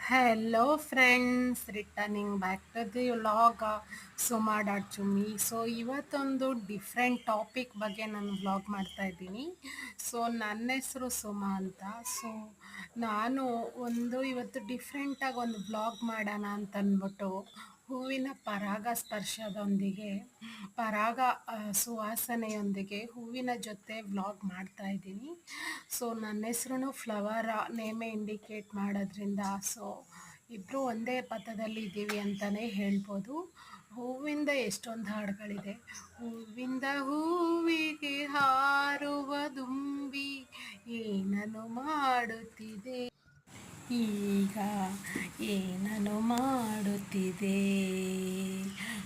Hello friends, returning back to the vlog ಸುಮಾ.ಚುಮ್ಮಿ. So ಇವತ್ತೊಂದು different topic ಬಗ್ಗೆ ನಾನು ವ್ಲಾಗ್ ಮಾಡ್ತಾ ಇದ್ದೀನಿ. ಸೊ ನನ್ನ ಹೆಸರು ಸುಮಾ ಅಂತ. ಸೊ ನಾನು ಇವತ್ತು ಡಿಫ್ರೆಂಟಾಗಿ ಒಂದು ವ್ಲಾಗ್ ಮಾಡೋಣ ಅಂತ ಅಂದ್ಬಿಟ್ಟು ಹೂವಿನ ಪರಾಗಸ್ಪರ್ಶದೊಂದಿಗೆ ಪರಾಗ ಸುವಾಸನೆಯೊಂದಿಗೆ ಹೂವಿನ ಜೊತೆ ವ್ಲಾಗ್ ಮಾಡ್ತಾ ಇದ್ದೀನಿ. ಸೊ ನನ್ನ ಹೆಸ್ರು ಫ್ಲವರ್ ನೇಮೇ ಇಂಡಿಕೇಟ್ ಮಾಡೋದ್ರಿಂದ ಸೊ ಇಬ್ಬರು ಒಂದೇ ಪಥದಲ್ಲಿ ಇದ್ದೀವಿ ಅಂತಲೇ ಹೇಳ್ಬೋದು. ಹೂವಿಂದ ಎಷ್ಟೊಂದು ಹಾಡುಗಳಿದೆ. ಹೂವಿಂದ ಹೂವಿಗೆ ಹಾರುವ ದುಂಬಿ ಏನನ್ನು ಮಾಡುತ್ತಿದೆ ಈಗ, ಏನನ್ನು ಮಾಡುತ್ತಿದೆ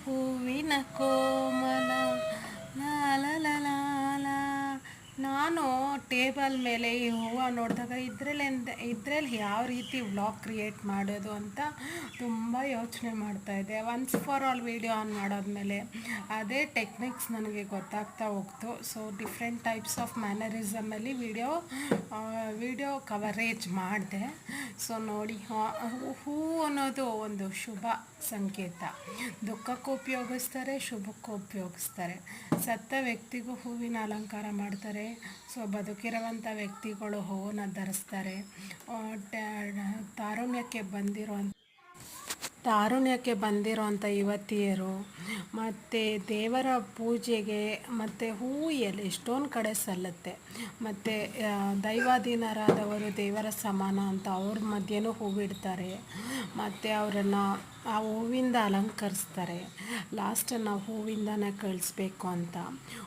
ಹೂವಿನ ಕೋಮಲ ಲಾಲ. ನಾನು ಟೇಬಲ್ ಮೇಲೆ ಈ ಹೂವು ನೋಡಿದಾಗ ಇದ್ರಲ್ಲಿ ಯಾವ ರೀತಿ ವ್ಲಾಗ್ ಕ್ರಿಯೇಟ್ ಮಾಡೋದು ಅಂತ ತುಂಬ ಯೋಚನೆ ಮಾಡ್ತಾಯಿದ್ದೆ. Once for all video on ಮಾಡಾದ್ಮೇಲೆ ಅದೇ ಟೆಕ್ನಿಕ್ಸ್ ನನಗೆ ಗೊತ್ತಾಗ್ತಾ ಹೋಗ್ತು. ಸೊ ಡಿಫ್ರೆಂಟ್ ಟೈಪ್ಸ್ ಆಫ್ ಮ್ಯಾನರಿಸಮಲ್ಲಿ ವಿಡಿಯೋ ಕವರೇಜ್ ಮಾಡಿದೆ. ಸೊ ನೋಡಿ, ಹೂ ಅನ್ನೋದು ಒಂದು ಶುಭ ಸಂಕೇತ. ದುಃಖಕ್ಕೂ ಉಪಯೋಗಿಸ್ತಾರೆ, ಶುಭಕ್ಕೂ ಉಪಯೋಗಿಸ್ತಾರೆ. ಸತ್ತ ವ್ಯಕ್ತಿಗೂ ಹೂವಿನ ಅಲಂಕಾರ ಮಾಡ್ತಾರೆ. ಸೊ ಬದುಕಿರುವಂಥ ವ್ಯಕ್ತಿಗಳು ಹೂವನ್ನು ಧರಿಸ್ತಾರೆ. ತಾರುಣ್ಯಕ್ಕೆ ಬಂದಿರೋಂಥ ಯುವತಿಯರು ಮತ್ತು ದೇವರ ಪೂಜೆಗೆ ಮತ್ತು ಹೂವು ಎಷ್ಟೊಂದು ಕಡೆ ಸಲ್ಲುತ್ತೆ. ಮತ್ತು ದೈವಾಧೀನರಾದವರು ದೇವರ ಸಮಾನ ಅಂತ ಅವ್ರ ಮಧ್ಯೆನೂ ಹೂವಿಡ್ತಾರೆ. ಮತ್ತು ಅವರನ್ನು ಆ ಹೂವಿಂದ ಅಲಂಕರಿಸ್ತಾರೆ. ಲಾಸ್ಟನ್ನು ಹೂವಿಂದನೇ ಕಳಿಸ್ಬೇಕು ಅಂತ.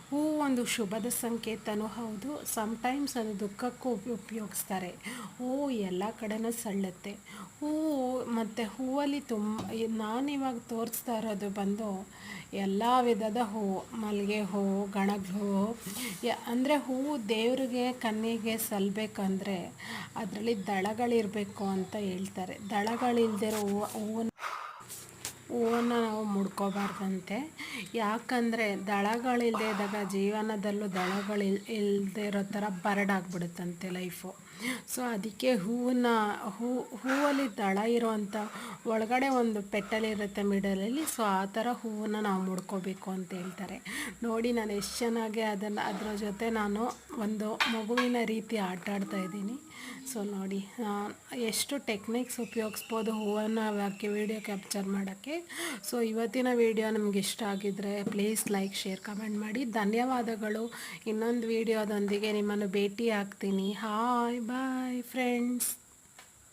ಹೂವು ಒಂದು ಶುಭದ ಸಂಕೇತನೂ ಹೌದು. ಸಮ್ಟೈಮ್ಸ್ ಅದು ದುಃಖಕ್ಕೂ ಉಪಯೋಗಿಸ್ತಾರೆ. ಹೂವು ಎಲ್ಲ ಕಡೆನೂ ಸಲ್ಲುತ್ತೆ. ಹೂವು ಮತ್ತು ಹೂವಲ್ಲಿ ನಾನಿವಾಗ ತೋರಿಸ್ತಾ ಇರೋದು ಬಂದು ಎಲ್ಲ ವಿಧದ ಹೂವು. ಮಲ್ಲಿಗೆ ಹೂವು, ಗಣಗ ಹೂವು. ಅಂದರೆ ಹೂವು ದೇವರಿಗೆ ಕಣ್ಣಿಗೆ ಸಲ್ಲಬೇಕಂದ್ರೆ ಅದರಲ್ಲಿ ದಳಗಳಿರಬೇಕು ಅಂತ ಹೇಳ್ತಾರೆ. ದಳಗಳಿಲ್ದಿರೋ ಹೂವನ್ನು ನಾವು ಮುಡ್ಕೋಬಾರ್ದಂತೆ. ಯಾಕಂದರೆ ದಳಗಳಿಲ್ಲದೆ ಇದ್ದಾಗ ಜೀವನದಲ್ಲೂ ಇಲ್ಲದೆ ಇರೋ ಥರ ಬರಡಾಗ್ಬಿಡುತ್ತಂತೆ ಲೈಫು. ಸೊ ಅದಕ್ಕೆ ಹೂವಲ್ಲಿ ದಳ ಇರೋವಂಥ ಒಳಗಡೆ ಒಂದು ಪೆಟ್ಟಲಿರುತ್ತೆ ಮಿಡಲಲ್ಲಿ. ಸೊ ಆ ಥರ ಹೂವನ್ನು ನಾವು ಮುಡ್ಕೋಬೇಕು ಅಂತ ಹೇಳ್ತಾರೆ. ನೋಡಿ, ನಾನು ಎಷ್ಟು ಚೆನ್ನಾಗಿ ಅದರ ಜೊತೆ ನಾನು ಒಂದು ಮಗುವಿನ ರೀತಿ ಆಟ ಆಡ್ತಾಯಿದ್ದೀನಿ. ಸೊ ನೋಡಿ, ಎಷ್ಟು ಟೆಕ್ನಿಕ್ಸ್ ಉಪಯೋಗಿಸ್ಬೋದು ಹೂವನ್ನು ವಿಡಿಯೋ ಕ್ಯಾಪ್ಚರ್ ಮಾಡೋಕ್ಕೆ. ಸೊ ಇವತ್ತಿನ ವಿಡಿಯೋ ನಿಮ್ಗೆ ಇಷ್ಟ ಆಗಿದ್ದರೆ ಪ್ಲೀಸ್ ಲೈಕ್, ಶೇರ್, ಕಮೆಂಟ್ ಮಾಡಿ. ಧನ್ಯವಾದಗಳು. ಇನ್ನೊಂದು ವಿಡಿಯೋದೊಂದಿಗೆ ನಿಮ್ಮನ್ನು ಭೇಟಿ ಆಗ್ತೀನಿ. Hi bye friends.